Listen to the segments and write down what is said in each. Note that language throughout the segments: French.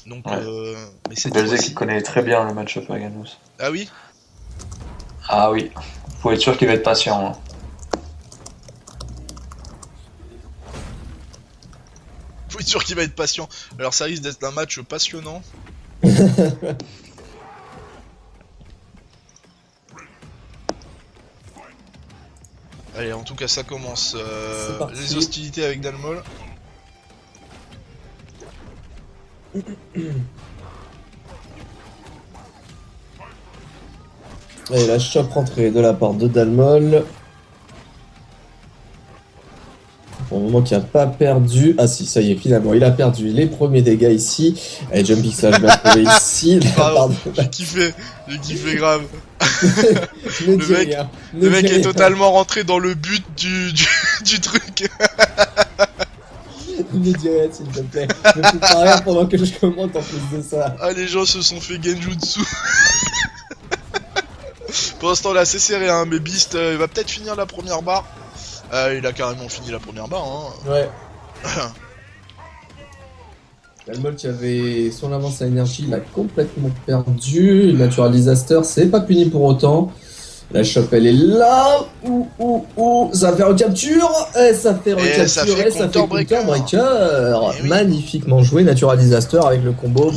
Donc, Ouais. mais cette Belzé fois-ci... qui connaît très bien le match-up à Ganos. Ah oui? Ah oui, faut être sûr qu'il va être patient. Hein. Faut être sûr qu'il va être patient. Alors ça risque d'être un match passionnant. Allez, en tout cas ça commence. C'est parti. Les hostilités avec Dalmol. Et la chope rentrée de la part de Dalmol. Pour le moment qui a pas perdu. Ah si, ça y est, finalement, il a perdu les premiers dégâts ici. Et Jump Pixel bien trouvé ici. Bravo, j'ai kiffé grave. Ne Le dis mec- rien. Ne Le mec dis est rien. totalement rentré dans le but du truc. Ne dis rien, s'il te plaît. Ne fais pas rien pendant que je commente en plus de ça. Ah, les gens se sont fait genjutsu. Pour l'instant là c'est serré hein, mais Beast il va peut-être finir la première barre. Il a carrément fini la première barre hein. Ouais. Dalmol qui avait son avance à énergie, il a complètement perdu. Natural Disaster, c'est pas puni pour autant. La chope elle est là. Ça fait recapture. Et ça fait recapture. ça fait Et ça fait counter-breaker. counter-breaker. Eh oui. Magnifiquement joué, Natural Disaster avec le combo.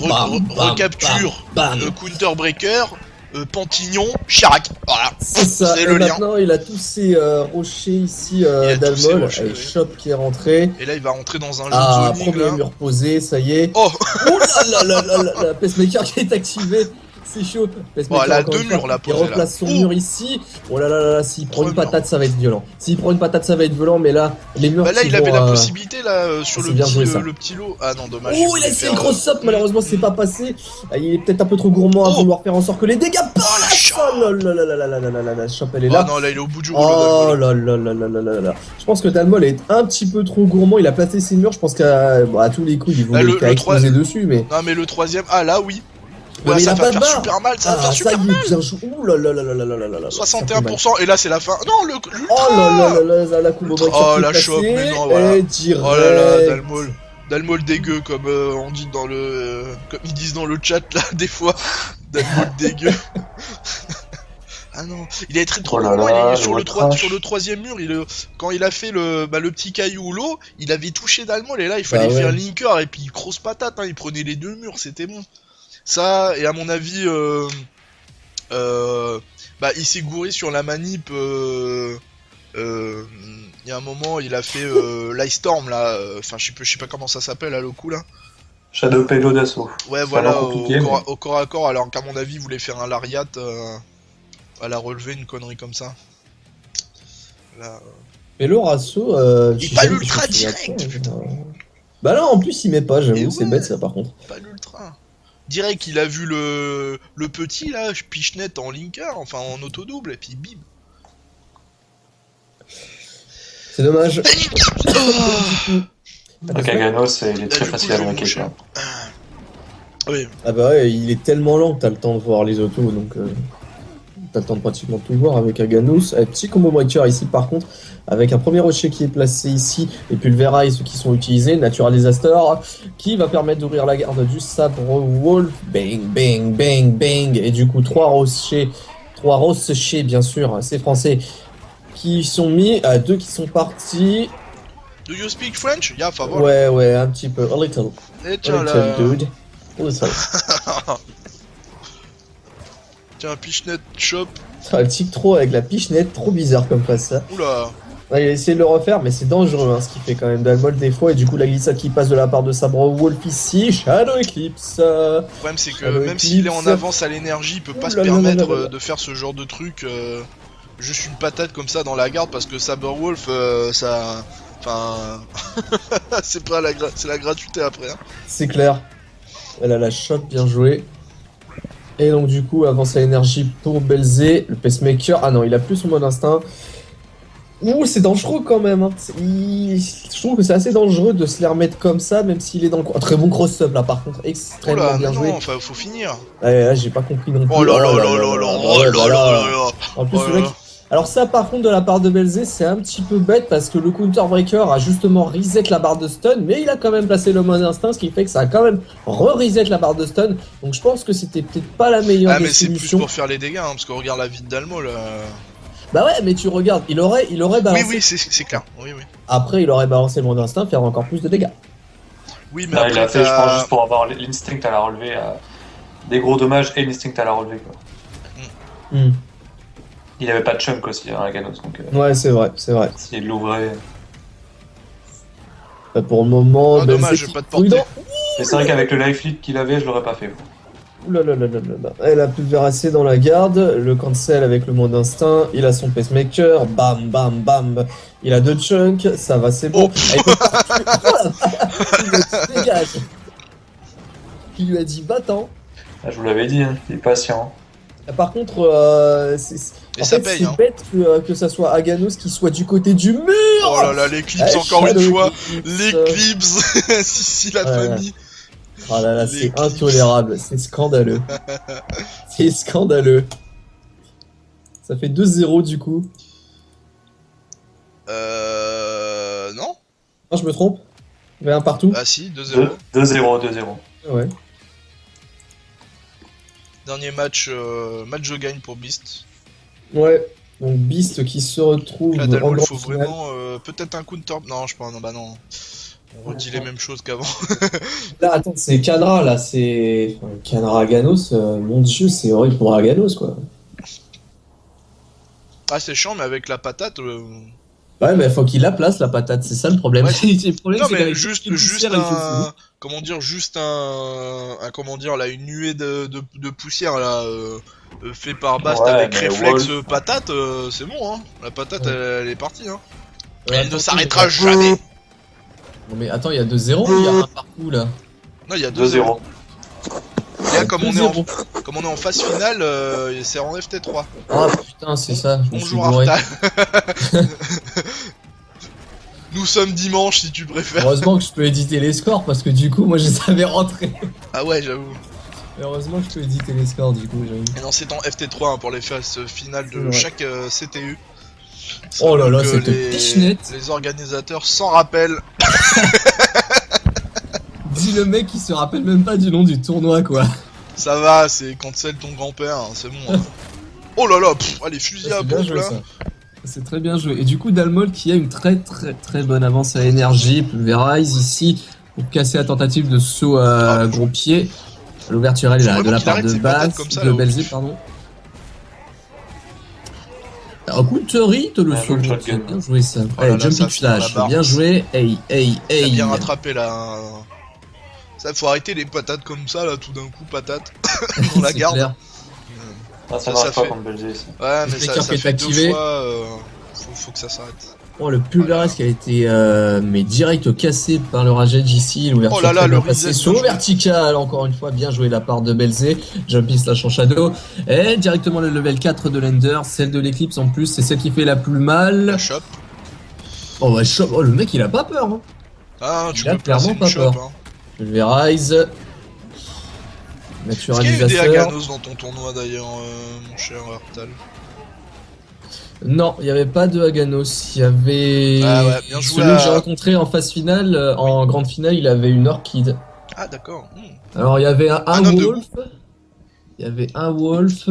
Recapture, bam. counter breaker, Pantignon, Chirac. Voilà. C'est ça. C'est Et le lien. maintenant, il a tous ses rochers ici, a tous ses Dalmol. rochers, Et oui. chope qui est rentré. Et là il va rentrer dans un jeu Ah, de zoning premier là. mur posé, ça y est. Oh. Oh là là là là là, Pacemaker qui est activé. C'est chaud. Pacemaker, Bon, elle a encore deux une fois, murs, là, il posés, replace là. son Oh. mur ici. Oh là là là là, s'il prend une Trois patate, ça va être violent. S'il prend une patate, ça va être violent, mais là, les murs Bah là qui il avait vont, la possibilité là sur c'est le bien petit, joué, ça. le petit lot. Ah non dommage. Oh, il a essayé le cross-up, malheureusement, c'est pas passé. Ah, il est peut-être un peu trop gourmand à Oh. vouloir faire en sorte que les dégâts passent. la chope. Oh là là là là là là là là là, la chope, elle est Oh là. non là il est au bout du rouleau. Oh Dalmol. là là là là là là là. Je pense que Dalmol est un petit peu trop gourmand. Il a placé ses murs. Je pense qu'à à tous les coups, il voulait le exploser dessus, mais. Non mais le troisième, ah là oui. Ouais, Là, mais il ça a va pas de faire barre. super mal, ça va faire Ah, super ça y mal. est, bien joué. Ouh là là là là là là là là là. Ça fait mal. 61% et là c'est la fin. Non le Oh là là là là, la combo breaker Oh qui est la passée, chope, mais non, voilà. et direct. Oh là là, Dalmol dégueu comme on dit dans le comme ils disent dans le chat là des fois. Dalmol dégueu. Ah non, il est très trop Oh là gourmand, là, il est sur le le, trash. sur le troisième mur, quand il a fait le petit caillou ou l'eau, il avait touché Dalmol et là il Bah fallait ouais. faire linker et puis grosse patate, hein, il prenait les deux murs, c'était bon. Ça, et à mon avis, il s'est gouré sur la manip. Il y a un moment, il a fait l'Ice Storm là. Enfin, je sais pas comment ça s'appelle là le coup là. Shadow Payload d'assaut. Ouais, Ça a voilà, l'air compliqué, mais- au corps à corps. Alors qu'à mon avis, il voulait faire un lariat à la relever, une connerie comme ça. Là, Mais le Rasso, Il est pas l'ultra direct, putain. Bah là, en plus, il met pas, Et j'avoue, c'est ouais. bête ça par contre. pas l'ultra. Direct, qu'il a vu le petit là, Pichnet en linker, enfin en auto-double, et puis bim. C'est dommage. Donc à Ganos, il est très du coup, facile je à vais braquer. moucher. quoi. Oui, Ah bah ouais, il est tellement lent que t'as le temps de voir les autos, donc t'as le temps de pratiquement tout voir avec Aganous. Petit combo breaker ici par contre, avec un premier rocher qui est placé ici, et Pulverize qui sont utilisés, Natural Disaster, qui va permettre d'ouvrir la garde du sabre Wolf, bang, bang, bang, bang, et du coup trois rochers bien sûr, c'est français, qui sont mis, deux qui sont partis, Do you speak French? Yeah, favor. ouais, un petit peu, a little, Et tiens là. dude, a little. Tiens, Pichnet Shop. Un petit trop avec la pichenette, trop bizarre comme face ça. Oula. Ouais, il a essayé de le refaire, mais c'est dangereux hein, ce qu'il fait quand même Dalmol des fois. Et du coup, la glissade qui passe de la part de Sabre Wolf ici, Shadow Eclipse. Le problème c'est que Ah, le même s'il est en Eclipse. avance à l'énergie, il peut pas Ouh se là là permettre là là là. de faire ce genre de truc. Juste une patate comme ça dans la garde parce que Saberwolf, ça. Enfin. c'est pas c'est la gratuité après. Hein. C'est clair. Elle a la chope, bien joué. Et donc, du coup, avance à l'énergie pour Belzé. Le pacemaker. Ah non, il a plus son mode instinct. Ouh, c'est dangereux quand même. Hein. Je trouve que c'est assez dangereux de se les remettre comme ça, même s'il est dans le coin. Très bon cross-up là, par contre. Extrêmement Oula, bien non, joué. enfin, faut finir. Ouais, là, j'ai pas compris non plus. Oh là là là là là, oh là là là là. En plus, Oh le là mec, là. Alors ça par contre de la part de Belzé c'est un petit peu bête parce que le Counter Breaker a justement reset la barre de stun mais il a quand même placé le mode instinct ce qui fait que ça a quand même re-reset la barre de stun donc je pense que c'était peut-être pas la meilleure Ah des mais c'est plus solutions. pour faire les dégâts hein, parce qu'on regarde la vie de Dalmo là. Bah ouais mais tu regardes, il aurait balancé... Oui c'est clair, oui. Après il aurait balancé le mode instinct faire encore plus de dégâts. Oui mais Là, après il a fait, je pense, juste pour avoir l'instinct à la relever, des gros dommages et l'instinct à la relever, quoi. Il avait pas de chunk aussi, hein, Aganos, donc Ouais c'est vrai. s'il l'ouvrait... Bah, pour le moment... Ah, Belzé dommage, qui- pas de portée. Prudent. Mais c'est vrai qu'avec le life lead qu'il avait, je l'aurais pas fait. Quoi. Oulalalala. Elle a plus de veracité dans la garde, le cancel avec le mode instinct, il a son pacemaker, bam bam bam, il a 2 chunks, ça va c'est bon. Oh. Elle peut pas tuer. Il lui a dit, dégage. Il lui a dit va-t'en. Ah, je vous l'avais dit, hein, il est patient. Par contre, Et en ça fait, paye, c'est hein. bête que ça soit Aganos qui soit du côté du mur. Oh là là, l'éclipse Eh, encore une Shadow fois. Eclipse. L'éclipse. si la Ouais. famille. Oh là là, c'est L'éclipse. intolérable, c'est scandaleux. C'est scandaleux. Ça fait 2-0 du coup. Non. Non, je me trompe. Il y avait un partout. Ah si, 2-0. 2-0, 2-0. Ouais. Dernier match, match de gagne pour Beast. Ouais. Donc Beast qui se retrouve Là, en Dalmo, il grande faut finale. vraiment peut-être un counter. Non, je pense non, bah non. On redit les mêmes choses qu'avant. Là, attends, c'est Canra, là, c'est... Enfin, Canra Aganos, mon dieu, c'est horrible pour Aganos, quoi. Ah, c'est chiant, mais avec la patate. Ouais, mais faut qu'il la place, la patate, c'est ça le problème. Ouais, Le problème, Non, c'est mais qu'avec juste toutes les poussières, il fait fou. un. Comment dire, juste un comment dire, là, une nuée de poussière, là, fait par Bast Ouais, avec mais réflexe Wolf. patate, c'est bon, hein. La patate, Ouais. elle est partie, hein. Ouais, Elle ne attends, s'arrêtera mais- jamais. Non, mais attends, il y a 2-0 ou il y a un partout, là? Non, il y a 2-0. 2-0. Et là, comme on est 2-0. en phase finale, c'est en FT3. Ah putain, c'est ça, je me suis Bonjour bourré. Artal. Nous sommes dimanche, si tu préfères. Heureusement que je peux éditer les scores, parce que du coup, moi, je les avais rentrés. Ah ouais, j'avoue. Heureusement que je peux éditer les scores, du coup, j'avoue. Et non, c'est en FT3 hein, pour les phases finales de Ouais. chaque CTU. Oh là là, Donc, cette pichenette. les organisateurs s'en rappellent. Dis le mec qui se rappelle même pas du nom du tournoi, quoi. Ça va, c'est cancel ton grand-père, hein, c'est bon. Hein. Oh là là, allez, fusil à C'est bien pompe joué, là. ça. C'est très bien joué. Et du coup, Dalmol qui a une très bonne avance à énergie. Pulverize ici pour casser la tentative de saut à gros pied. L'ouverture elle est là, Faut de la vraiment part qu'il de arrête ses patates Bass, comme ça, de là, Belzé, au pardon. Un coup de Tori, te le Un saut. joli shotgun. Bien joué ça. Oh là Allez, là, ça jumping a fini dans la flash. barre. Bien joué. Hey. T'as bien rattrapé là. Ça, faut arrêter les patates comme ça là, tout d'un coup, patates. On la C'est garde. clair. Ah, Ça ça marche pas fait- contre Belgique. ça. Ouais, mais Le ça flicker qui est fait deux activé. fois. Faut que ça s'arrête. Oh, le Pulverize qui a été mais direct cassé par le Rage ici. L'ouverture Oh là là, très bien le passée. reset, Saut bien joué. vertical, encore une fois, bien joué de la part de Belzé. Jumping slash en shadow. Et directement le level 4 de l'Ender. Celle de l'éclipse en plus, c'est celle qui fait la plus mal. La shop. Oh, ouais, oh, le mec il a pas peur. Hein. Ah, tu Il a peux placer clairement une pas shop. peur. Hein. Pulverize. Est-ce qu'il y a eu des Naturalisateur. Aganos dans ton tournoi d'ailleurs, mon cher Artal? Non, il n'y avait pas de Aganos. Il y avait. Ah ouais, bien joué celui à- que j'ai rencontré en phase finale, en grande finale, il avait une Orchid. Ah, d'accord. Alors il y avait un homme de Wolf. Il y avait un Wolf.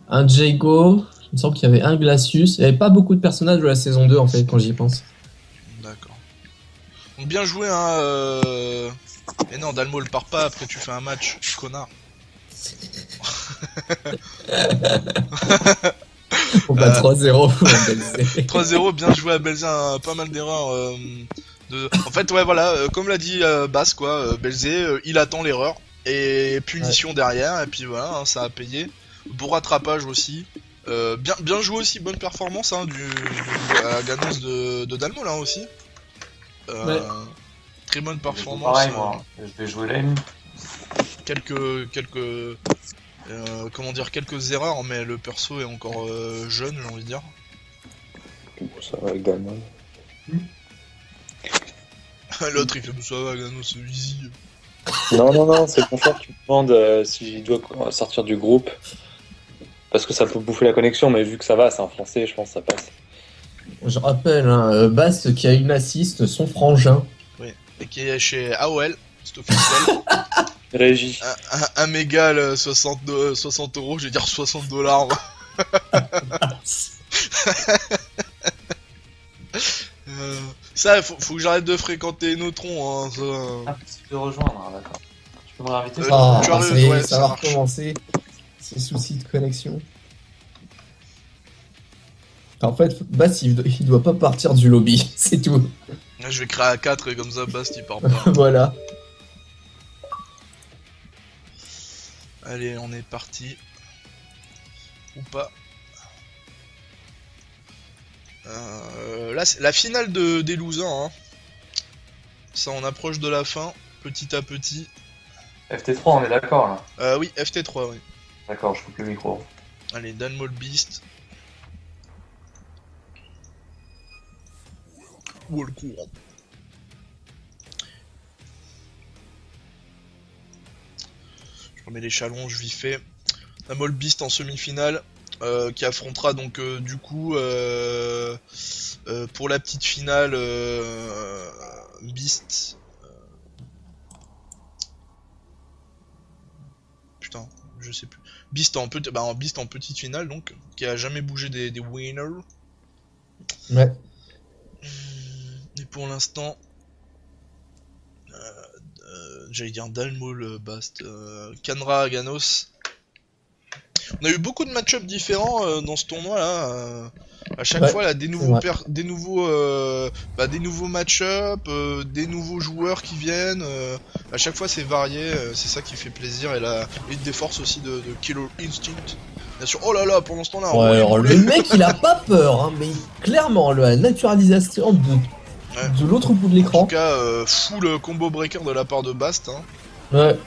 Un Jago. Il me semble qu'il y avait un Glacius. Il n'y avait pas beaucoup de personnages de la saison 2 en fait, quand j'y pense. D'accord. Donc bien joué, hein. Et non, Dalmo le part pas, après tu fais un match, connard. Bon bah 3-0 pour Belzé. 3-0, bien joué à Belzé, hein, pas mal d'erreurs. En fait, ouais, voilà, comme l'a dit Bass, quoi, Belzé, il attend l'erreur. Et punition derrière, et puis voilà, hein, ça a payé. Beau rattrapage aussi. Bien joué aussi, bonne performance hein, à Ganos de Dalmo là aussi. Ouais. Très bonne Je vais performance. pareil, moi. Je vais jouer lane. Quelques comment dire, quelques erreurs, mais le perso est encore jeune, j'ai envie de dire. Ça va avec Dalmon. L'autre il fait ça va, Ganos, c'est easy. Non, c'est ton frère qui me demande s'il doit sortir du groupe. Parce que ça peut bouffer la connexion, mais vu que ça va, c'est en français, je pense que ça passe. Je rappelle, hein, Bast qui a une assist, son frangin. Oui, et qui est chez AOL, c'est officiel. Régie. Un mégal 60 euros, je vais dire 60 $. Ça, faut que j'arrête de fréquenter Neutron. Hein, ça. Ah, possible de rejoindre, hein, d'accord. Tu peux me réinviter Ah, tu arrives, ça y est, ouais, ça ça va marche. recommencer. Ces soucis de connexion. En fait, Bast, il doit pas partir du lobby, c'est tout. Là, je vais créer à 4 et comme ça, Bast il part pas. Voilà. Allez, on est parti. Ou pas. Là, c'est la finale des losers. Hein. Ça, on approche de la fin, petit à petit. FT3, on est d'accord là. Oui, FT3, oui. D'accord, je coupe le micro. Allez, Dalmol Beast. Oh, le courant. Je remets les challonges vite fait. Dalmol Beast en semi-finale. Qui affrontera donc du coup pour la petite finale Beast. Putain, je sais plus. Beast en petite finale donc, qui a jamais bougé des winners. Ouais. Et pour l'instant, j'allais dire Dalmol Bast, Kanra Ganos. On a eu beaucoup de match-ups différents dans ce tournoi là. À chaque fois, là, des nouveaux match-ups, des nouveaux joueurs qui viennent. À chaque fois, c'est varié. C'est ça qui fait plaisir. Et la Elite des forces aussi de Killer Instinct. Bien sûr. Oh là là, pour l'instant là. Ouais, alors, le mec, il a pas peur, hein, mais clairement, la naturalisation de l'autre bout de En l'écran. tout cas, full combo breaker de la part de Bast. Hein. Ouais.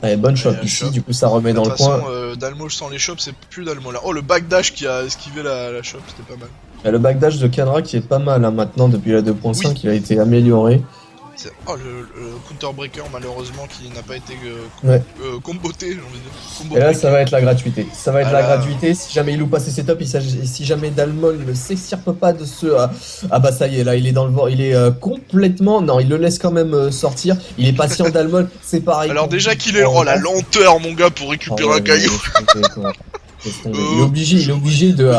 Allez, bonne shot Et ici, shot. du coup ça remet dans De le toute façon, coin. Dalmo sans les shops, c'est plus Dalmo là. Oh, le backdash qui a esquivé la shop, c'était pas mal. Il y a le backdash de Kanra qui est pas mal hein, maintenant depuis la 2.5, Oui. il a été amélioré. Oh, le counter breaker malheureusement qui n'a pas été comboté, j'ai envie de dire. Combo Et là breaker. ça va être la gratuité. Ça va être la Voilà. gratuité si jamais il loupe pas ses setups et si jamais Dalmol ne s'extirpe pas de ce... Ah bah ça y est, là il est dans le vent, il est complètement... Non, il le laisse quand même sortir. Il est patient Dalmol, c'est pareil. Alors pour- déjà qu'il est oh la lenteur mon gars pour récupérer un caillou. Il est obligé de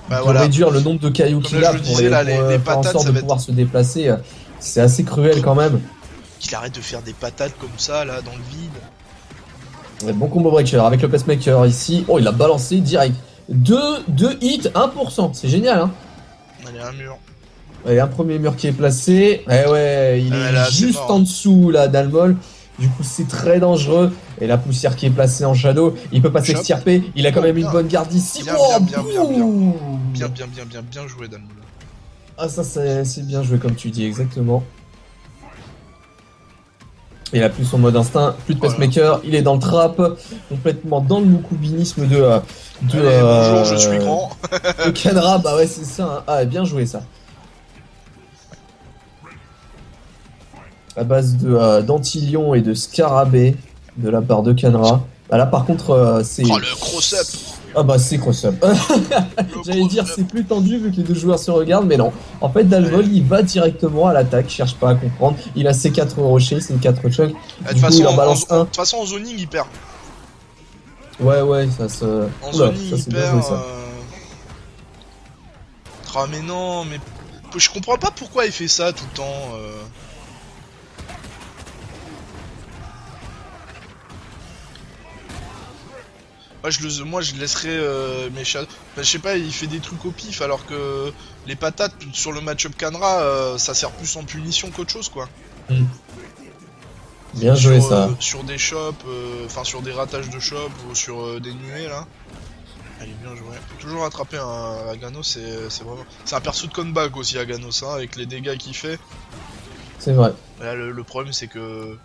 Bah voilà. réduire le nombre de cailloux Comme qu'il là, a je le pour, disais, là, pour, les faire en patates, sorte ça de va pouvoir se déplacer. C'est assez cruel quand même. Qu'il arrête de faire des patates comme ça là dans le vide. Bon combo breaker avec le pacemaker ici. Oh, il a balancé direct. 2 hits, 1%. C'est génial, hein. Allez, un mur. Et un premier mur qui est placé. Eh ouais, il est là, c'est juste mort. en dessous là, Dalmol. Du coup, c'est très dangereux. Et la poussière qui est placée en shadow, il peut pas Chop. s'extirper. Il a quand même Bien. une bonne garde ici. Bien, Oh, bien, bien, boum. Bien joué Dalmo. Ah, ça, c'est bien joué comme tu dis, exactement. Il a plus son mode instinct, plus de Voilà. pacemaker, il est dans le trap, complètement dans le moukubinisme de Allez, bonjour, je suis grand. de Kanra, bah ouais, c'est ça. Hein. Ah, bien joué ça. À base de d'Antilion et de Scarabée de la part de Kanra. Ah, là, par contre, c'est. Oh le cross-up. Ah bah c'est cross-up. J'allais dire c'est plus tendu vu que les deux joueurs se regardent, mais non. En fait, Dalmol il va directement à l'attaque, cherche pas à comprendre. Il a ses 4 rochers, ses 4 chocs. De Du coup, il en balance un. toute façon en zoning il perd. Ouais, ça se. En Oula, zoning ça, il c'est bien perd. joué, ça. Ah mais non, mais je comprends pas pourquoi il fait ça tout le temps. Moi je laisserais mes chats. Enfin, je sais pas, il fait des trucs au pif alors que les patates sur le match-up Kanra ça sert plus en punition qu'autre chose quoi. Bien joué ça. Sur des shops, enfin sur des ratages de shop ou sur des nuées là. Elle est bien jouée. Faut toujours attraper un Aganos, c'est vraiment. C'est un perso de comeback aussi Aganos hein, avec les dégâts qu'il fait. C'est vrai. Là le problème c'est que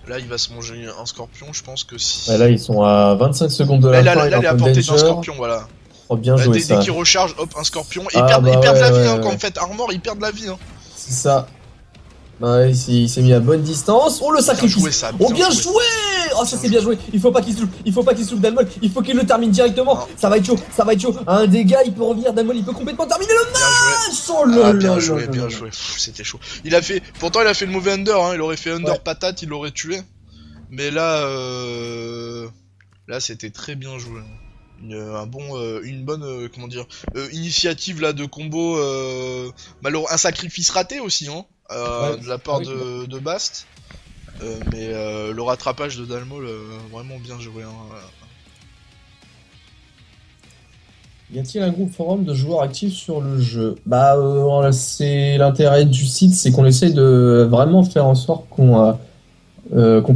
là il va se manger un scorpion, je pense que si. Ouais, là ils sont à 25 secondes de la Là, fin. il est à un peu portée d'un danger. scorpion, voilà. Oh, bien Là, joué dès ça. qu'il recharge, hop, un scorpion. Et Ah, ils perdent bah de la ouais, vie ouais, hein, ouais. quand vous faites armor, ils perdent de la vie hein. C'est ça. Ouais, il s'est mis à bonne distance. Oh le Bien sacrifice. joué, ça, Oh bien joué. joué. Oh ça c'est bien joué. Il faut pas qu'il se loupe. Il faut pas qu'il se loupe Dalmol. Il faut qu'il le termine directement. Non. Ça va être chaud. Ça va être chaud. Un dégât, il peut revenir. Dalmol, il peut complètement terminer le Bien joué. match. Oh là Ah, là bien là joué, là bien là. joué. Pff, c'était chaud. Pourtant, il a fait le mauvais under. Hein. Il aurait fait under Ouais. patate, il l'aurait tué. Mais là, là, c'était très bien joué. Une bonne, comment dire, initiative là de combo. Un sacrifice raté aussi, hein, Ouais, de la part oui. de Bast. Mais le rattrapage de Dalmol, vraiment bien joué. Hein. Y a-t-il un groupe forum de joueurs actifs sur le jeu? Bah, c'est l'intérêt du site, c'est qu'on essaye de vraiment faire en sorte qu'on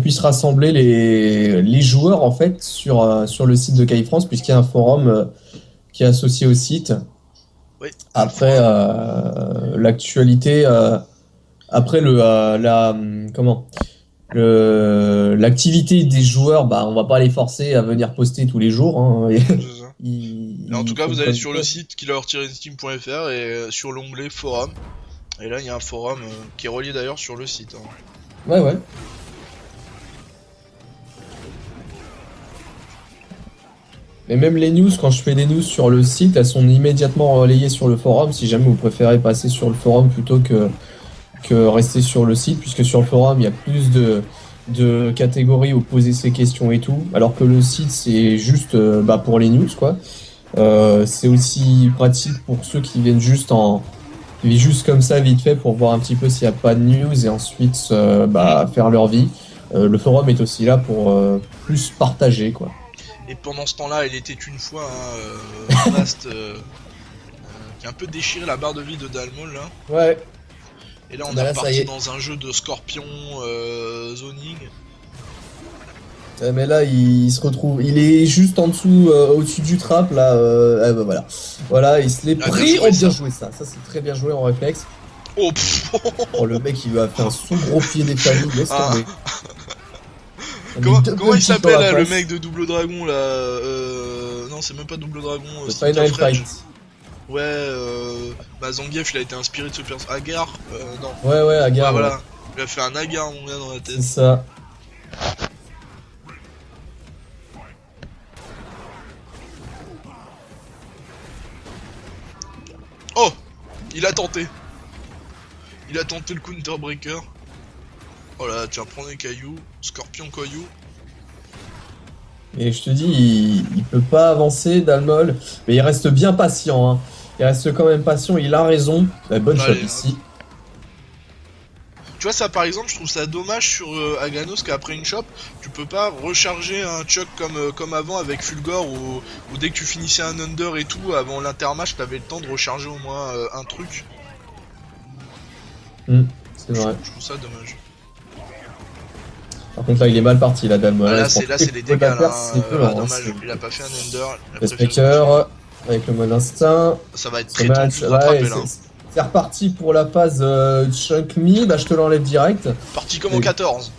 puisse rassembler les joueurs en fait sur le site de Kai France, puisqu'il y a un forum qui est associé au site. Oui. Après l'actualité, après l'activité des joueurs, bah on va pas les forcer à venir poster tous les jours. Hein. C'est ça. Ils- Et en tout ils cas, font vous allez comme sur ça. le site killer-steam.fr et sur l'onglet forum. Et là, il y a un forum qui est relié d'ailleurs sur le site. Hein. Ouais, ouais. Et même les news, quand je fais des news sur le site, elles sont immédiatement relayées sur le forum. Si jamais vous préférez passer sur le forum plutôt que rester sur le site, puisque sur le forum, il y a plus de catégories où poser ses questions et tout, alors que le site, c'est juste pour les news, quoi. C'est aussi pratique pour ceux qui viennent juste comme ça, vite fait, pour voir un petit peu s'il n'y a pas de news et ensuite faire leur vie. Le forum est aussi là pour plus partager, quoi. Et pendant ce temps-là, il était une fois Bast qui a un peu déchiré la barre de vie de Dalmol là. Ouais. Et là, on Bah est là, ça y reparti est. dans un jeu de scorpion zoning. Mais là, il se retrouve. Il est juste en dessous, au-dessus du trap, là. Voilà. Voilà, il se l'est Ah, bien pris. joué, Oh, bien ça. joué, ça. Ça, c'est très bien joué en réflexe. Oh, pff, Oh, le mec, il lui a fait un sous-gros pied des familles. Laisse Ah. tomber. Comment il s'appelle là, le mec de Double Dragon là non, c'est même pas Double Dragon. Le Street Final of Rage. Fight. Ouais, Zangief, il a été inspiré de ce personnage. Agar non. Ouais, ouais, Agar. Ouais, Ouais. voilà. Il a fait un Agar, mon gars, dans la C'est tête. ça. Oh, il a tenté. Il a tenté le counter breaker. Oh là, tiens, prends des cailloux. Scorpion caillou. Et je te dis, il peut pas avancer, Dalmol. Mais il reste bien patient. Hein. Il reste quand même patient. Il a raison. Bonne shot Allez, ici. Tu vois, ça par exemple, je trouve ça dommage sur Aganos qu'après une shop, tu peux pas recharger un chuck comme avant avec Fulgore ou dès que tu finissais un under et tout, avant l'intermatch, t'avais le temps de recharger au moins un truc. C'est vrai. Je trouve ça dommage. Par contre, là, il est mal parti, la Dalmol. Ah, Il là, se c'est prend les toutes dégâts là. affaires, c'est violent, hein, Dommage, c'est- il a pas fait un under. il a Test préféré- Maker, avec le mode instinct. Ça va être Ce très match, tendu de rattraper ouais, là. c'est reparti pour la phase Chunk Me. Bah, je te l'enlève direct. Parti comme en Oui. 14.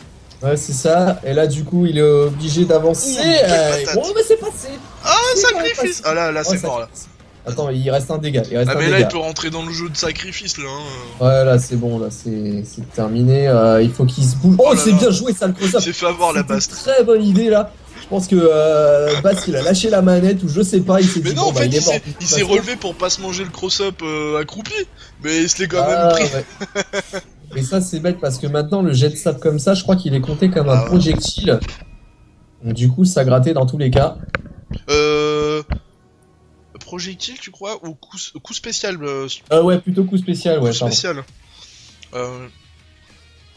Ouais, c'est ça. Et là, du coup, il est obligé d'avancer. Ouh, quelle patate. Oh, mais c'est passé. Ah, C'est quand même sacrifice. passé. Ah là, Ouais, c'est mort là. sacrifice. Attends, il reste un dégât. Il reste Ah un mais là, dégât. il peut rentrer dans le jeu de sacrifice là. Hein. Ouais, là, c'est bon. Là, c'est terminé. Il faut qu'il se bouge. Oh, Oh là c'est là. bien joué, ça, le Il cross-up. s'est fait avoir la C'était une baste. très bonne idée, là. Je pense que Bast, il a lâché la manette ou je sais pas. Il s'est Mais dit, non, bon, en bah, fait, il est mort. de toute il s'est façon. relevé pour pas se manger le cross-up accroupi, mais il se l'est quand même Ah, pris. ouais. Et ça, c'est bête parce que maintenant, le jet de sable comme ça, je crois qu'il est compté comme un Ah ouais. projectile. Donc, du coup, ça grattait dans tous les cas. Projectile, tu crois, ou coup spécial Ouais, plutôt coup spécial, ouais. coup pardon. spécial.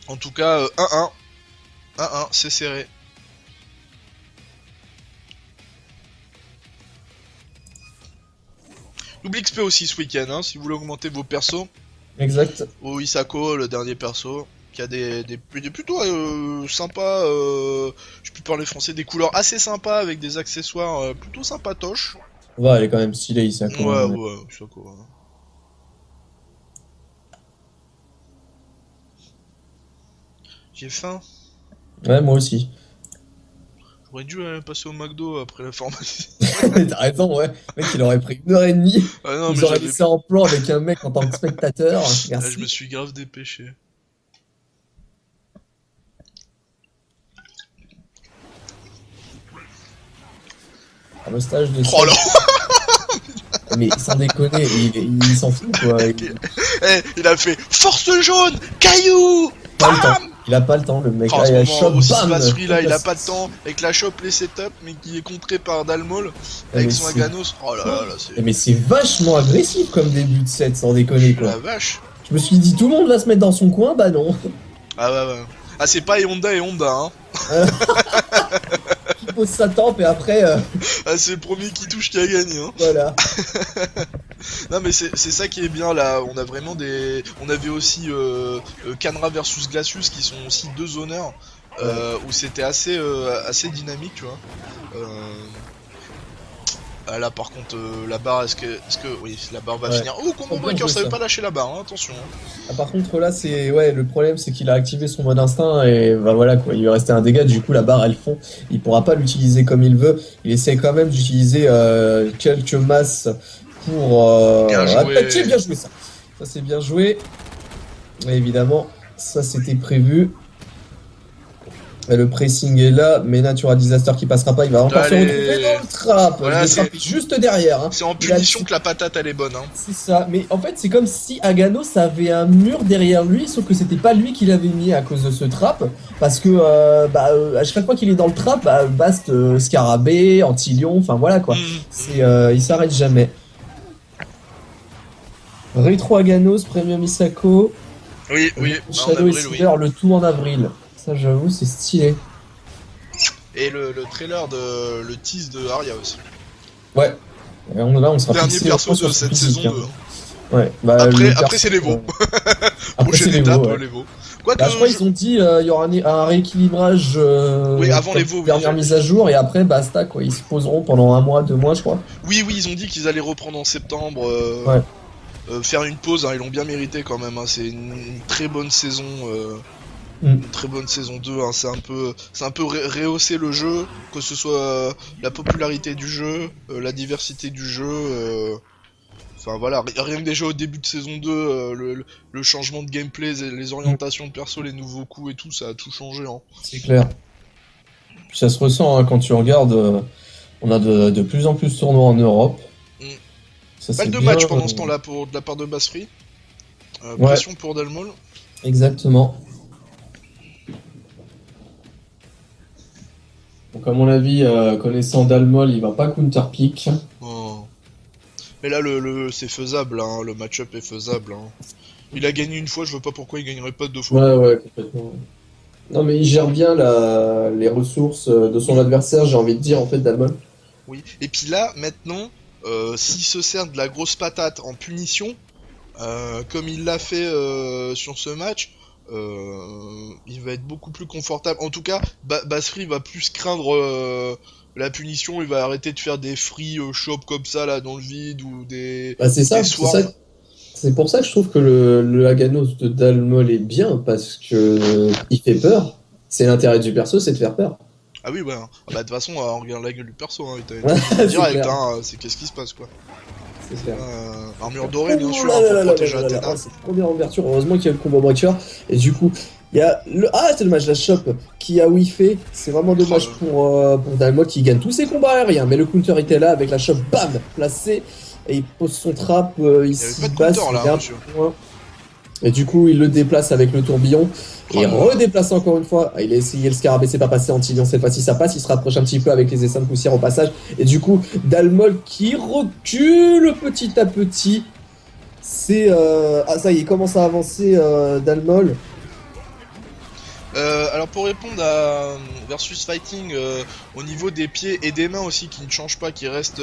En tout cas, 1-1. 1-1, c'est serré. Double XP aussi ce week-end, hein, si vous voulez augmenter vos persos. Exact. Au Isako, le dernier perso, qui a des plutôt sympas, je peux parler français, des couleurs assez sympas avec des accessoires plutôt sympatoches. Ouais, elle est quand même stylée ici. Ouais, Isako. Ouais. J'ai faim. Ouais, moi aussi. J'aurais dû passer au McDo après la formation. T'as raison, ouais. Le mec, il aurait pris 1h30. Ah non, Ils mais auraient j'avais... laissé en plan avec un mec en tant que spectateur. Ah, Merci. je me suis grave dépêché. Un stage de Oh là. Mais sans déconner, il s'en fout quoi. Il a fait force jaune, caillou. Pas le temps. Il a pas le temps, le mec. En ce il a moment aussi bam, Basri là, il a tout pas de temps avec la chope les setup, mais qui est contré par Dalmol mais avec son c'est- Aganos. Oh là là, c'est Mais c'est vachement agressif comme début de set, sans déconner quoi. la vache. Je me suis dit tout le monde va se mettre dans son coin, bah non. Ah ouais. Ah c'est pas Honda hein. Il pose sa tempe et après, Ah c'est le premier qui touche qui a gagné hein. voilà. Non mais c'est ça qui est bien là, on a vraiment des... On avait aussi Canra versus Glacius qui sont aussi deux honneurs où c'était assez dynamique tu vois. Ah, là par contre la barre est-ce que oui la barre va finir. Oh combo Bien breaker joué, ça veut ça. pas lâcher la barre hein, attention. Ah, par contre là c'est le problème c'est qu'il a activé son mode instinct et bah voilà quoi, il lui restait un dégât, du coup la barre elle fond, il pourra pas l'utiliser comme il veut, il essaie quand même d'utiliser quelques masses pour Bien joué. attaquer, bien joué ça c'est bien joué, et évidemment ça c'était prévu. Et le pressing est là, mais Natural Disaster qui passera pas, il va encore se Allez. retrouver dans le trap. Voilà, Le c'est- trap est juste derrière. Hein. C'est en Il a- punition que la patate elle est bonne hein. C'est ça, mais en fait c'est comme si Aganos avait un mur derrière lui, sauf que c'était pas lui qui l'avait mis à cause de ce trap, parce que à chaque fois qu'il est dans le trap, Bast, Scarabée, Antilion, enfin voilà quoi, il s'arrête jamais. Rétro Aganos, Premium Misako, Oui, en Shadow et avril, oui. Silver, le tout en avril. Ça j'avoue c'est stylé. Et le trailer de le tease de Arya aussi. Ouais. Et on sera Dernier fixé perso au de point sur cette ce physique, saison hein. 2. Ouais, bah, Après, le après perso, c'est les veaux. Après Prochaine c'est les étape, veaux, ouais. les veaux. Quoique, Bah, je crois qu'ils ont dit il y aura un rééquilibrage Oui, avant les veaux, oui. dernière mise à jour et après basta quoi, ils se poseront pendant 1 mois, 2 mois je crois. oui, ils ont dit qu'ils allaient reprendre en septembre. Ouais. Faire une pause, hein, ils l'ont bien mérité quand même. Hein, c'est une très bonne saison. Une très bonne saison 2. Hein, c'est un peu rehausser le jeu, que ce soit la popularité du jeu, la diversité du jeu. Enfin voilà, rien que déjà au début de saison 2, le changement de gameplay, les orientations de perso, les nouveaux coups et tout, ça a tout changé. Hein. C'est clair. Ça se ressent hein, quand tu regardes, on a de plus en plus de tournois en Europe. Ça, Pas c'est de bien, match pendant ce temps-là de la part de Basri. Pression pour Dalmol. Exactement. Donc à mon avis, connaissant Dalmol, il va pas counter pick. Oh. Mais là, c'est faisable, hein, le match-up est faisable. Hein. Il a gagné une fois, je vois pas pourquoi il gagnerait pas 2 fois. Ouais, complètement. Non, mais il gère bien les ressources de son adversaire, j'ai envie de dire, en fait, Dalmol. Oui. Et puis là, maintenant, s'il se sert de la grosse patate en punition, comme il l'a fait sur ce match, il va être beaucoup plus confortable. En tout cas, Basri va plus craindre la punition, il va arrêter de faire des free shop comme ça, là, dans le vide, ou des... Bah, c'est ça, des swarms. c'est pour ça que je trouve que le Aganos de Dalmol est bien, parce que il fait peur. C'est l'intérêt du perso, c'est de faire peur. Ah oui, ouais. Hein. Ah bah de toute façon, on regarde la gueule du perso, hein. C'est Direct, clair. hein. C'est qu'est-ce qui se passe, quoi. C'est clair. Armure dorée, bien Oh sûr, là hein, là pour là protéger là là là Athéna. là, c'est la première ouverture, heureusement qu'il y a le combo breaker. Et du coup, il y a le. Ah, c'est dommage, la shop qui a whiffé. C'est vraiment dommage pour Dalmol qui gagne tous ses combats aériens. Mais le counter était là avec la shop, bam, placé. Et il pose son trap ici, pas de basse, counter, là, il est un monsieur. peu loin. Et du coup, il le déplace avec le tourbillon. Et redéplace encore une fois. Ah, il a essayé le scarabée, c'est pas passé. Antilion, cette fois-ci ça passe. Il se rapproche un petit peu avec les essaims de poussière au passage. Et du coup, Dalmol qui recule petit à petit. C'est. Ah, ça y est, il commence à avancer Dalmol. Alors pour répondre à Versus Fighting, au niveau des pieds et des mains aussi qui ne changent pas, qui restent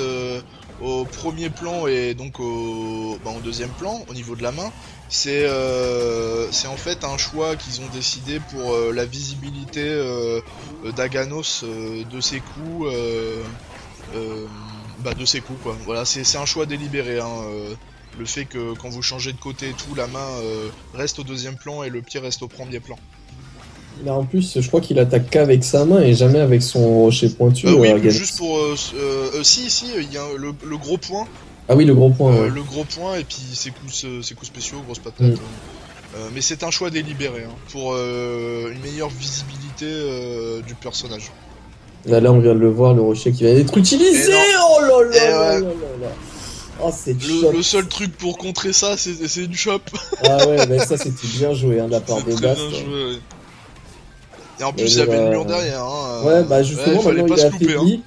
au premier plan et donc au deuxième plan, au niveau de la main, c'est en fait un choix qu'ils ont décidé pour la visibilité d'Aganos de ses coups, de ses coups quoi. Voilà, c'est un choix délibéré. Hein, le fait que quand vous changez de côté et tout, la main reste au deuxième plan et le pied reste au premier plan. Là en plus, je crois qu'il attaque qu'avec sa main et jamais avec son rocher pointu. Oui, Aganos. juste pour... si, il y a le gros point. Ah oui, le gros point. Ouais. Le gros point et puis ses coups spéciaux, grosse patate. Mais c'est un choix délibéré, hein, pour une meilleure visibilité du personnage. Là, on vient de le voir, le rocher qui va être utilisé. Et Oh là là Et là ouais. là là là. Oh, c'est chop. Le seul truc pour contrer ça, c'est une chop. Ah ouais, mais ça c'était bien joué hein, de la part C'est de très Bast. bien joué, ouais. Et en Et plus, il y avait le bah, mur derrière. Hein. Ouais, bah justement, il fallait maintenant pas il se a louper. Hein. affaibli.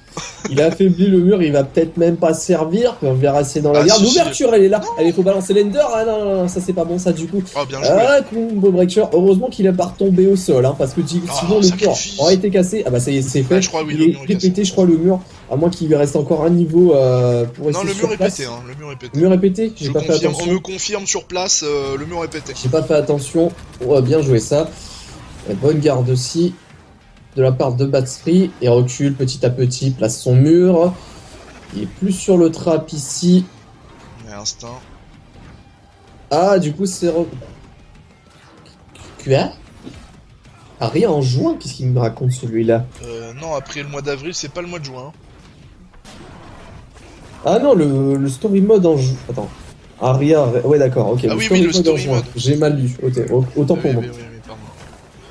Il a affaibli le mur, il va peut-être même pas servir. Puis on verra si c'est dans la Ah, garde. si, si. L'ouverture, elle est là. Allez, faut balancer l'Ender. Ah non, non, non, ça c'est pas bon, ça du coup. Oh, bien joué. Ah, combo breaker. Heureusement qu'il a pas retombé au sol, hein, parce que sinon le mur sacrifice. aurait été cassé. Ah bah ça y est, c'est fait. Ouais, je crois, oui, il le est mur est cassé. répété, je crois, le mur. À moins qu'il lui reste encore un niveau pour rester Non, le sur mur est place. pété. Hein. Le mur est pété. Le mur est pété. J'ai Je pas fait confirme, on attention. me confirme sur place, le mur est pété. J'ai pas fait attention. Oh, bien joué ça. Bonne garde aussi de la part de Batfree. Et recule petit à petit, place son mur. Il est plus sur le trap ici. Mais instinct. Ah, du coup, c'est. Quoi? Ah, rien en juin? Qu'est-ce qu'il me raconte celui-là? Non, après le mois d'avril, c'est pas le mois de juin. Ah non, le story mode en juin. Attends. Aria. Ouais, d'accord, ok. Ah oui, oui, le en story juin. mode. J'ai mal lu. Autant pour Oui, moi. oui, oui, pardon.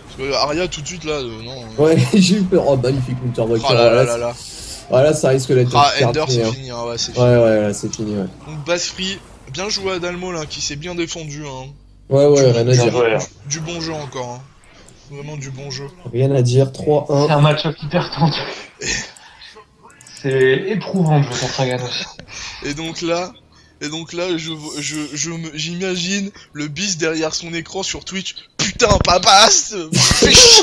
Parce que Aria, tout de suite, là, non. Ouais, j'ai eu peur. Oh, magnifique Winter Breaker. Oh là là là là. Voilà, ça risque d'être. Ah, un Ender, carton, c'est hein. fini, hein, ouais, c'est Ouais, fini. ouais, là, c'est fini, ouais. Donc, Batfree, bien joué à Dalmo, là, qui s'est bien défendu, hein. Ouais, ouais, Du- rien à Bien dire. joué, hein. Du bon jeu encore, hein. Vraiment du bon jeu. Rien à dire. 3-1. C'est un match-up hyper tendu. C'est éprouvant de jouer contre Aganos. Et donc là, j'imagine le bis derrière son écran sur Twitch. Putain, Papast, fais chier,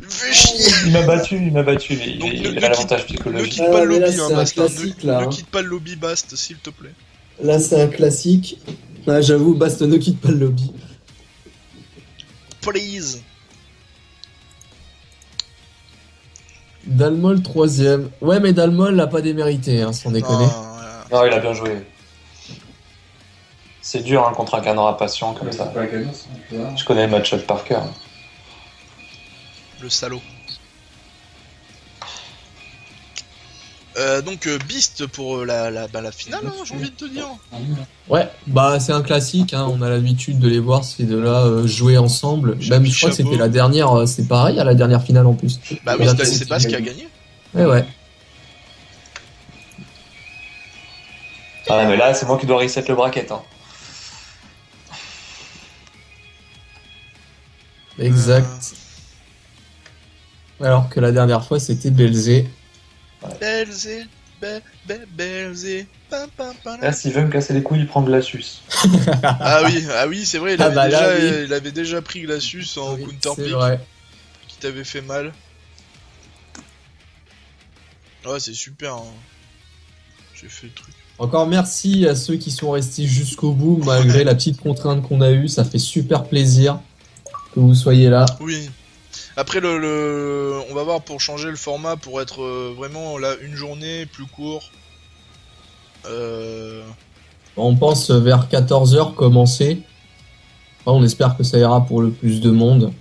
fais chier. Il m'a battu, mais Donc, il a l'avantage Ne psychologique. quitte pas le mais là, lobby, c'est hein, un Bast. classique, là, Ne hein. quitte pas le lobby, Bast, s'il te plaît. Là, c'est un classique. Ah, j'avoue, Bast ne quitte pas le lobby. Please. Dalmol, 3ème. Ouais, mais Dalmol l'a pas démérité, hein, sans déconner. Non, il a bien joué. C'est dur hein, contre un canard patient comme ça. Je connais le match-up par cœur. Le salaud. Donc Beast pour la finale, hein, j'ai envie de te dire. Ouais, bah c'est un classique, hein, on a l'habitude de les voir ces deux-là jouer ensemble. Même je crois que Chapeau. c'était la dernière, c'est pareil à la dernière finale en plus. Bah oui, Regarde, c'est pas ce qui a gagné. Ouais. Ah ouais, mais là, c'est moi qui dois reset le bracket. Hein. Exact. Alors que la dernière fois c'était Belzé. Belzé, Belzé, pam pam pam. Là, s'il veut me casser les couilles, il prend Glacius. Ah oui, c'est vrai, il Ah avait, bah là, déjà, oui. il avait déjà pris Glacius en Oui, counter c'est pick vrai. qui t'avait fait mal. Ouais, c'est super. Hein. J'ai fait le truc. Encore merci à ceux qui sont restés jusqu'au bout malgré la petite contrainte qu'on a eue. Ça fait super plaisir que vous soyez là. Oui. Après on va voir pour changer le format pour être vraiment là une journée plus court. On pense vers 14h commencer. Enfin, on espère que ça ira pour le plus de monde.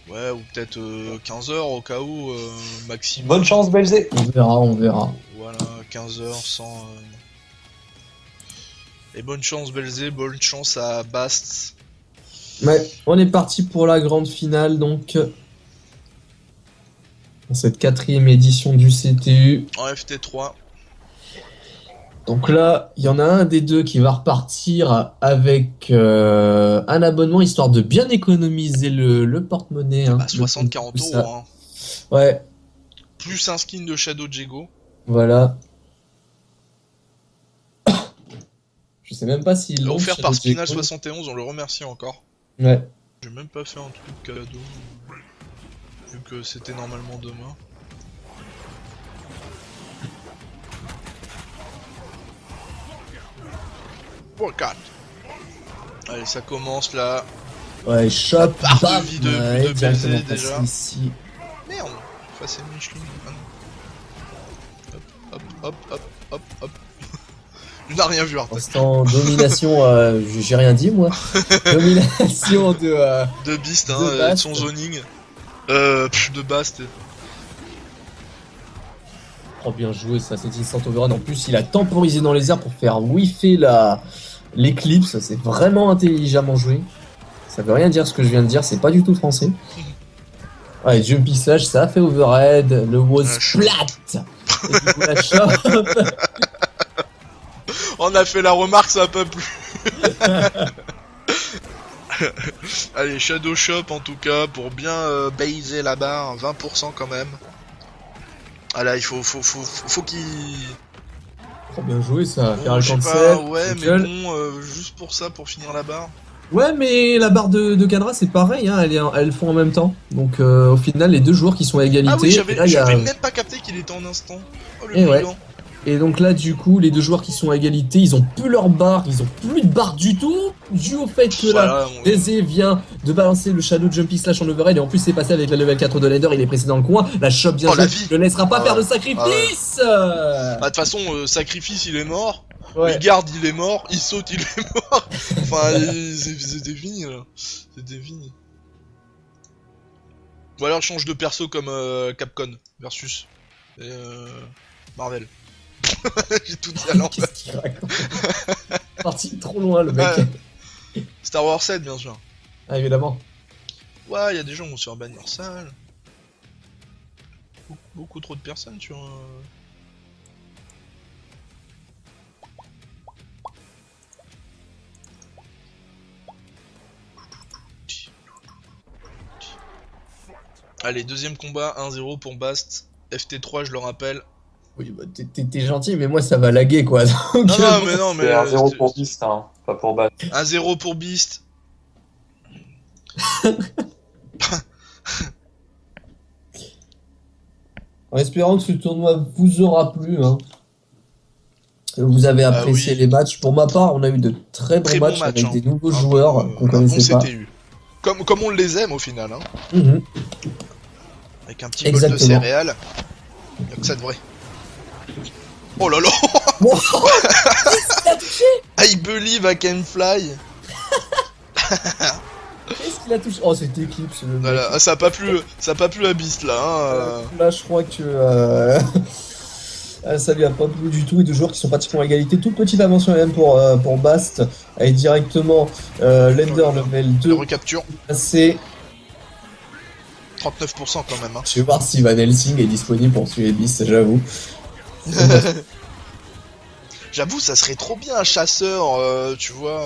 Ouais, ou peut-être 15h au cas où maximum. Bonne chance, Belzé. On verra. Voilà, 15h sans. Et bonne chance Belzé, bonne chance à Bast. Ouais, on est parti pour la grande finale donc. Dans cette 4ème édition du CTU. En FT3. Donc là, il y en a un des deux qui va repartir avec un abonnement histoire de bien économiser le porte-monnaie. Hein. Bah, 60-40 Ça. euros. Hein. Ouais, Plus un skin de Shadow Jego. voilà. Je sais même pas s'il lance Offert par Shadow Jacob. Spinal71, on le remercie encore. Ouais. J'ai même pas fait un truc cadeau. Vu que c'était normalement demain. Workout. Allez, ça commence là. Ouais, shop, Barre de bam, vie de ouais, Belzé, directement déjà. passé ici. Merde. Face à Michelin. Ah non. Hop, hop, hop, hop, hop. Il n'a rien vu, Arte. Instant domination, j'ai rien dit moi. Domination de. De Beast, hein, De avec Bast. son zoning. De Bast. Oh, bien joué, ça, c'est Instant Overrun. En plus, il a temporisé dans les airs pour faire whiffer l'éclipse. C'est vraiment intelligemment joué. Ça veut rien dire ce que je viens de dire, c'est pas du tout français. Ouais, Jumpy Slash, ça a fait overhead, le was Wesh. splat. Et du coup, la chope. On a fait la remarque, ça a pas plu. Allez, Shadow Shop en tout cas, pour bien baiser la barre, 20% quand même. Ah là, il faut qu'il... Trop bien joué ça, Bon, faire je sais le pas, cancel. ouais, mais gueule. bon, juste pour ça, pour finir la barre. Ouais, mais la barre de Kadra, c'est pareil, hein, elles font en même temps. Donc au final, les deux joueurs qui sont à égalité. Ah oui, et là, il y a... j'avais même pas capté qu'il était en instant. Oh le Eh ouais. brigand. Et donc là, du coup, les deux joueurs qui sont à égalité, ils ont plus leur barre, ils ont plus de barre du tout, dû au fait que là, Voilà, Désé vient de balancer le Shadow Jumpy Slash en overhead, et en plus c'est passé avec la level 4 de Lender, il est pressé dans le coin, la shop bien Oh, la jouée, vie. ne laissera pas Ah faire ouais. de sacrifice. Bah, de toute façon, Sacrifice il est mort, Ouais. il garde il est mort, il saute il est mort. Enfin, c'était fini là. C'était fini. Ou alors change de perso comme Capcom versus Marvel. J'ai tout dit à l'envers. Qu'est-ce qu'il raconte? Parti trop loin le mec. Star Wars 7 bien sûr. Ah, évidemment. Ouais, il y a des gens qui vont se faire bannir sale. Beaucoup trop de personnes sur... Allez, deuxième combat, 1-0 pour Bast. FT3, je le rappelle. Oui, bah, t'es gentil, mais moi ça va laguer quoi. Donc, Non, mais... C'est un 0 pour Beast, hein, pas pour Bast. 1-0 pour Beast. En espérant que ce tournoi vous aura plu. Hein. Vous avez apprécié oui. les matchs. Pour ma part, on a eu de très bons Très bon matchs match, avec hein. des nouveaux Un peu, joueurs qu'on on connaissait pas. s'était eu. Comme on les aime au final, hein. Mhm. Avec un petit bol de Exactement. céréales. Y'a que ça de vrai. Oh là là. Bon. Qu'est-ce qu'il a touché? I believe I can fly. Qu'est-ce qu'il a touché? Oh, c'était Eclipse le mec. Voilà. Ah, ça a pas plu à Beast là, hein. Là, je crois que ça lui a pas plu du tout. Et deux joueurs qui sont pratiquement à égalité. Toute petite invention même pour Bast. Avec directement Lender level Le 2 recapture. passé. 39% quand même, hein. Je vais voir si Van Helsing est disponible pour tuer Beast, j'avoue. J'avoue, ça serait trop bien un chasseur, tu vois.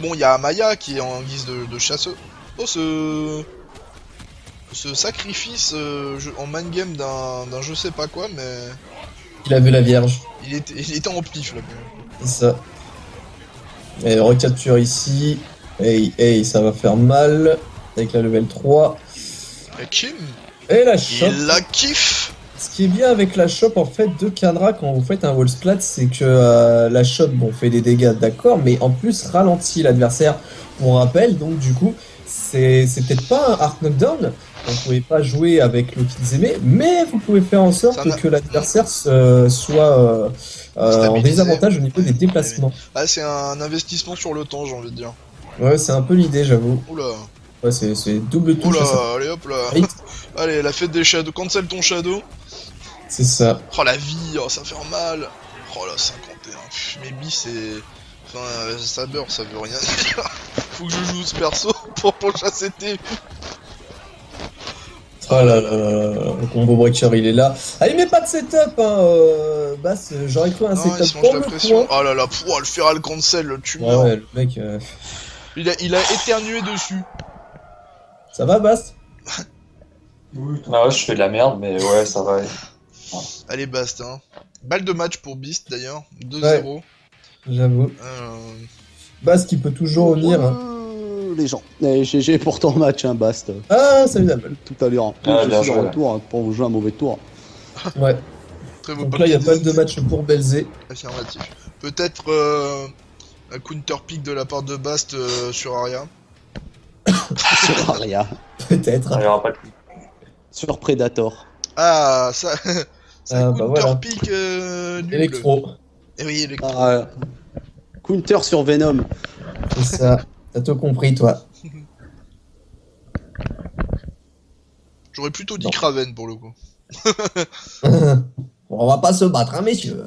Bon, il y a Amaya qui est en guise de chasseur. Oh, ce sacrifice en man game d'un je sais pas quoi, mais Il avait la Vierge. il était en pif là. C'est ça. Et recapture ici. Hey, ça va faire mal. Avec la level 3. Et Kim, Et la shop. il la kiffe. Ce qui est bien avec la shop en fait de Kadra quand vous faites un wall splat, c'est que la shop bon, fait des dégâts, d'accord, mais en plus ralentit l'adversaire. Pour rappel, donc du coup, c'est peut-être pas un hard knockdown. Vous pouvez pas jouer avec le Kizeme, mais vous pouvez faire en sorte que l'adversaire soit en Stabilisé. désavantage au niveau des déplacements. Ah, c'est un investissement sur le temps, j'ai envie de dire. Ouais, c'est un peu l'idée, j'avoue. Oula, Ouais, c'est double touche. oula, ça. allez hop là. Right. Allez, la fête des shadows. Cancel ton shadow. C'est ça. Oh la vie, oh, ça fait mal. Oh là, 51. Pff, mais bi c'est... Enfin, ça beurre, ça veut rien dire. Faut que je joue ce perso pour le prochain CT. Oh là là là là, le combo breaker il est là. Ah, il met pas de setup, hein. Bass, j'aurais cru un Non, il se setup mange pour la le pression. point. Oh là là, le feral cancel, tu Ouais, meurs. ouais, le mec. Il a éternué dessus. Ça va, Bass? Ah ouais, je fais de la merde, mais ouais, ça va. Allez, basta. Hein. Balle de match pour Beast d'ailleurs. 2-0. J'avoue. Bass qui peut toujours revenir. Hein. Les gens. GG pour ton match, hein, Bast. Ah, salut Damel. Tout à l'heure. Ah, Je bien suis de joué. retour hein, pour vous jouer un mauvais tour. Ouais. Très beau Donc là, il y a pas de match pour Belzé. affirmatif. Peut-être un counter pick de la part de Bast sur Aria. Sur Aria. Peut-être. Il y aura pas de Sur Predator. Ah, ça. C'est un Ah, bah counter voilà. pick nul. Électro. Eh oui, électro. Ah, counter sur Venom. C'est ça. T'as tout compris, toi. J'aurais plutôt dit Non. Kraven pour le coup. On va pas se battre, hein, messieurs.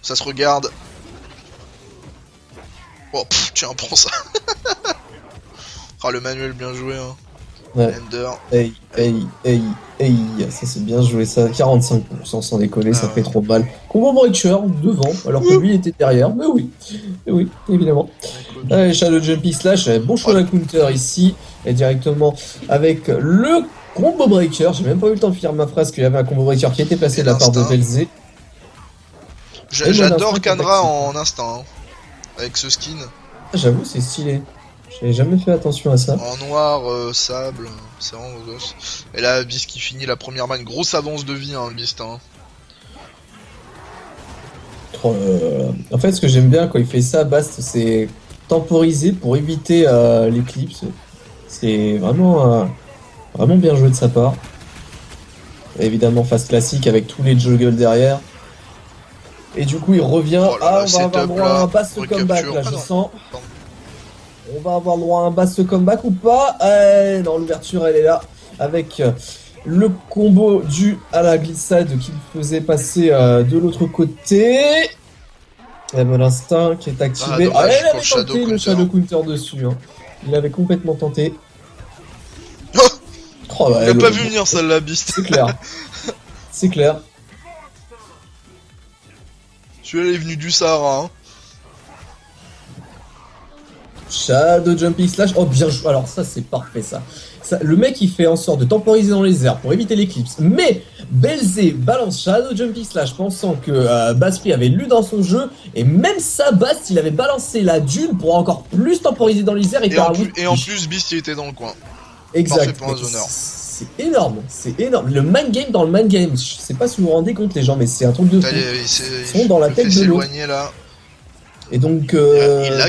Ça se regarde. Oh, pff, tiens, prends ça. Ah, le manuel bien joué, hein. Ouais. Ender. Hey, ça c'est bien joué ça, 45% sans déconner, ça Ah. fait trop mal. Combo Breacher devant, alors que lui était derrière, mais oui, évidemment. Allez, Shadow Jumpy Slash, bon choix de counter ici, et directement avec le Combo Breaker, j'ai même pas eu le temps de finir ma phrase qu'il y avait un Combo Breaker qui était passé de la part de Instinct. Belzé. J'adore Kanra en instinct, hein, avec ce skin. Ah, j'avoue, c'est stylé. J'avais jamais fait attention à ça. En noir, sable, c'est vraiment gosse. Et là, Beast qui finit la première manne, grosse avance de vie, hein, Beast. Hein. En fait, ce que j'aime bien quand il fait ça, Bast, c'est temporiser pour éviter l'éclipse. C'est vraiment bien joué de sa part. Et évidemment, phase classique avec tous les juggles derrière. Et du coup, il revient. Oh là là, On va avoir droit à un basse comeback là, je sens. Pardon. On va avoir droit à un basse comeback ou pas? Non, l'ouverture elle est là. Avec le combo dû à la glissade qui faisait passer de l'autre côté. Et bon, l'instinct qui est activé. dommage Il pour avait le Shadow tenté le Counter. Shadow Counter dessus. Hein. Il avait complètement tenté. Oh, Oh, ouais, il a pas vu venir celle-là, Beast. C'est clair. C'est clair. Celui-là est venu du Sahara. Hein. Shadow Jumping Slash. Oh, bien joué. Alors, ça, c'est parfait, ça. Le mec, il fait en sorte de temporiser dans les airs pour éviter l'éclipse. Mais Belzé balance Shadow Jumping Slash pensant que Baspri avait lu dans son jeu. Et même ça, Bast, il avait balancé la dune pour encore plus temporiser dans les airs. Et en plus, Beast il était dans le coin. Exact. Parfait pour un zoneur. C'est énorme, c'est énorme. Le mind game dans le mind game. Je sais pas si vous vous rendez compte, les gens, mais c'est un truc de fou. Ils sont dans la tête de l'eau. Là. Et donc,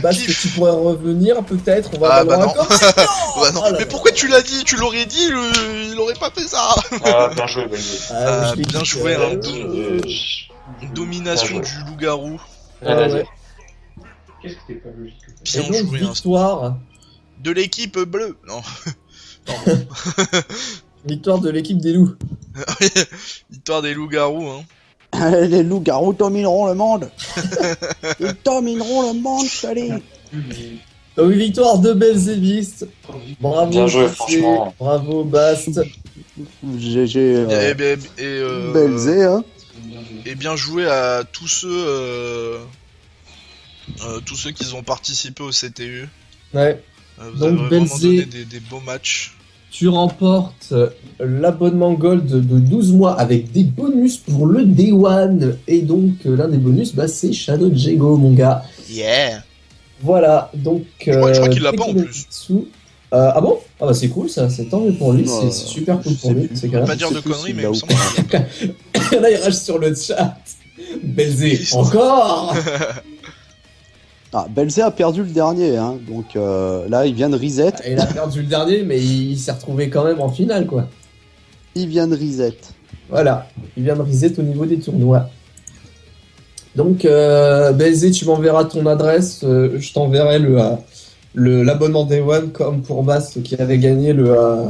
Bast, tu pourrais revenir peut-être. On va Ah bah non. encore. Bah non. Oh là Mais là. pourquoi tu l'as dit? Tu l'aurais dit, il aurait pas fait ça. Ah, bien joué, Belzé. Je l'ai bien dit, joué, hein. Une domination Bien joué. du loup-garou. ouais. Qu'est-ce que t'es pas logique? Et Bien donc, joué, hein. victoire. De l'équipe bleue. Non. Victoire de l'équipe des loups. Victoire des loups-garous, hein. Les loups-garous domineront le monde. Ils domineront le monde, allez. Donc, victoire de Belzéviste. Bravo. Bien joué, Bast. franchement. Bravo, Bast. GG. Belzé, hein. Et bien joué à tous ceux qui ont participé au CTU. Ouais. Vous Donc, avez vraiment Belzé, donné des beaux matchs. tu remportes l'abonnement Gold de 12 mois avec des bonus pour le Day One. Et donc, l'un des bonus, c'est Shadow Jago, mon gars. Yeah. Voilà, donc... Je crois qu'il l'a dès pas, en qu'il a plus. des sous- ah bon? Ah bah c'est cool ça, c'est tant mieux pour lui, Ouais, c'est super cool je pour sais lui, plus. c'est Pas carré. dire Je de sais plus conneries, s'il mais l'a il me ou semble qu'il Là il rage sur le chat. Belzé, Triste. encore. Ah, Belzé a perdu le dernier, hein. Donc là, il vient de reset. Il a perdu le dernier, mais il s'est retrouvé quand même en finale quoi. Il vient de reset. Voilà, il vient de reset au niveau des tournois. Donc Belzé, tu m'enverras ton adresse, je t'enverrai l'abonnement Day One comme pour Bast qui avait gagné le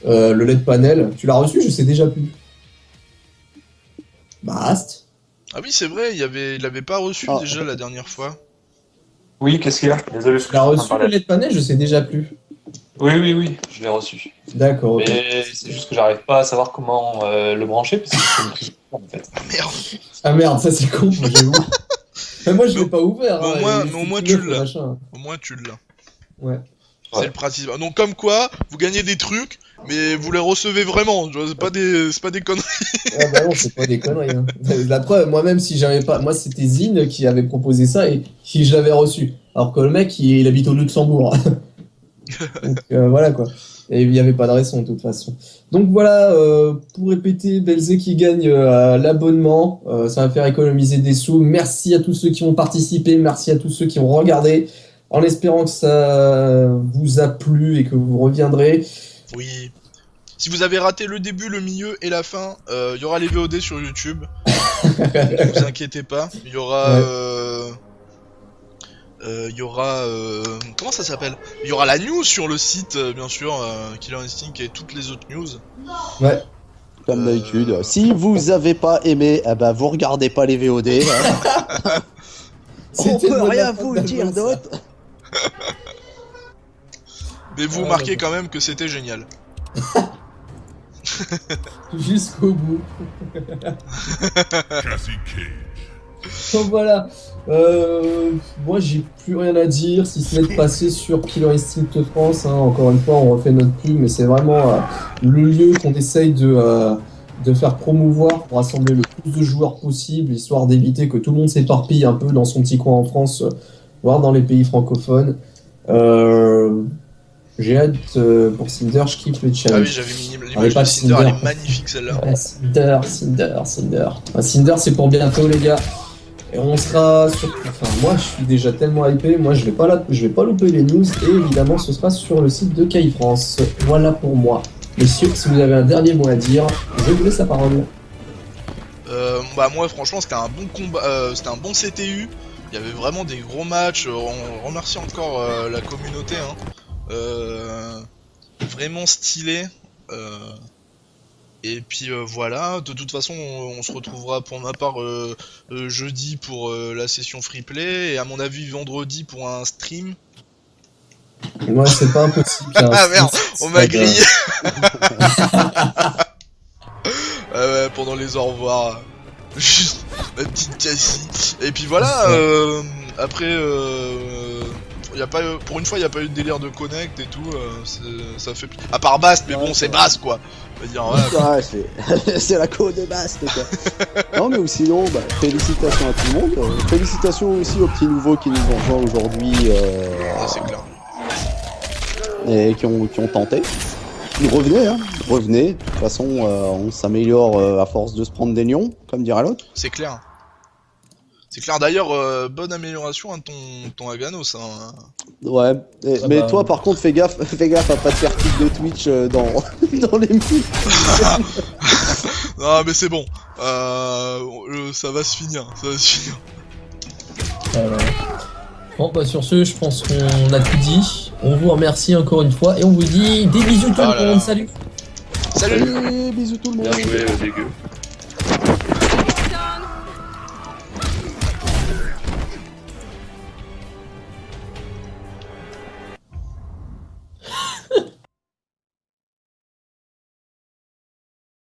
LED panel. Tu l'as reçu? Je sais déjà plus. Bast. Ah oui, c'est vrai, il avait pas reçu Ah. déjà la dernière fois. Oui, qu'est-ce qu'il y a? Désolé, je Tu l'as reçu le LED panel? Je sais déjà plus. Oui, je l'ai reçu. D'accord, ok. Mais c'est juste que j'arrive pas à savoir comment le brancher parce que c'est une prise en fait. Ah, merde. Ah merde, ça c'est con, moi j'ai ouvert. Mais moi je l'ai pas ouvert. Mais au hein, moins- il est mais au moins, stické, tu l'as. machin. Au moins tu l'as. Ouais. C'est Ouais. le principe. Donc comme quoi, vous gagnez des trucs, mais vous les recevez vraiment. Tu vois, c'est pas des conneries. Ah bah non, c'est pas des conneries. Hein. La preuve, moi-même, si j'avais pas. Moi, c'était Zine qui avait proposé ça et qui je l'avais reçu. Alors que le mec, il habite au Luxembourg. Donc voilà quoi. Et il n'y avait pas de raison de toute façon. Donc voilà, pour répéter, Belzé qui gagne l'abonnement. Ça va faire économiser des sous. Merci à tous ceux qui ont participé. Merci à tous ceux qui ont regardé. En espérant que ça vous a plu et que vous reviendrez. Oui. Si vous avez raté le début, le milieu et la fin, il y aura les VOD sur YouTube. Ne vous inquiétez pas. Il y aura... Ouais. il y aura... comment ça s'appelle? Il y aura la news sur le site, bien sûr, Killer Instinct et toutes les autres news. Ouais. Comme d'habitude. Si vous avez pas aimé, eh ben vous regardez pas les VOD. Hein. On C'était peut le mot de rien la vous fin de dire la d'autre. Mais vous Ah, remarquez d'accord. quand même que c'était génial. Jusqu'au bout. Cassie Cage. Donc voilà. Moi, j'ai plus rien à dire si ce n'est de passer sur Killer Instinct France. Hein. Encore une fois, on refait notre pub, mais c'est vraiment le lieu qu'on essaye de faire promouvoir pour rassembler le plus de joueurs possible, histoire d'éviter que tout le monde s'éparpille un peu dans son petit coin en France, voire dans les pays francophones. J'ai hâte pour Cinder, je kiffe le Ah oui, challenge. j'avais mis Allez, l'image pas de Cinder, Cinder. elle est magnifique celle-là. Ouais, Cinder. Ah, Cinder, c'est pour bientôt, les gars. Et on sera sur. Enfin, moi, je suis déjà tellement hypé. Moi, je vais pas louper les news. Et évidemment, ce sera sur le site de KI France. Voilà pour moi. Messieurs, si vous avez un dernier mot à dire, je vous laisse la parole. Bah moi franchement c'était un bon combat, c'était un bon CTU. Il y avait vraiment des gros matchs. On remercie encore la communauté. Hein. Vraiment stylé. Et puis voilà. De toute façon on se retrouvera pour ma part jeudi pour la session free play et à mon avis vendredi pour un stream. Moi, c'est pas impossible. Ah merde, on m'a grillé. Ouais, pendant les au revoir. Juste ma petite Cassie. Et puis voilà, après, y a pas, pour une fois, il n'y a pas eu de délire de connect et tout. Ça fait. À part Bast, mais bon, c'est Bast quoi. On va dire, voilà. Ouais, c'est la côte de Bast, quoi. Non, mais sinon, bah, félicitations à tout le monde. Félicitations aussi aux petits nouveaux qui nous ont rejoints aujourd'hui Ça, c'est clair. et qui ont tenté. Revenez, hein. Revenez. De toute façon, on s'améliore à force de se prendre des lions, comme dirait l'autre. C'est clair. C'est clair d'ailleurs, bonne amélioration à ton Aganos. Hein. Ouais, mais bah, toi par contre fais gaffe à pas te faire kick de Twitch dans les murs. Non mais c'est bon, ça va se finir, Voilà. Bon, bah sur ce, je pense qu'on a tout dit. On vous remercie encore une fois et on vous dit des bisous tout Ah le là monde. là. Salut! Salut. Allez, bisous tout le monde. Bien joué, dégueu.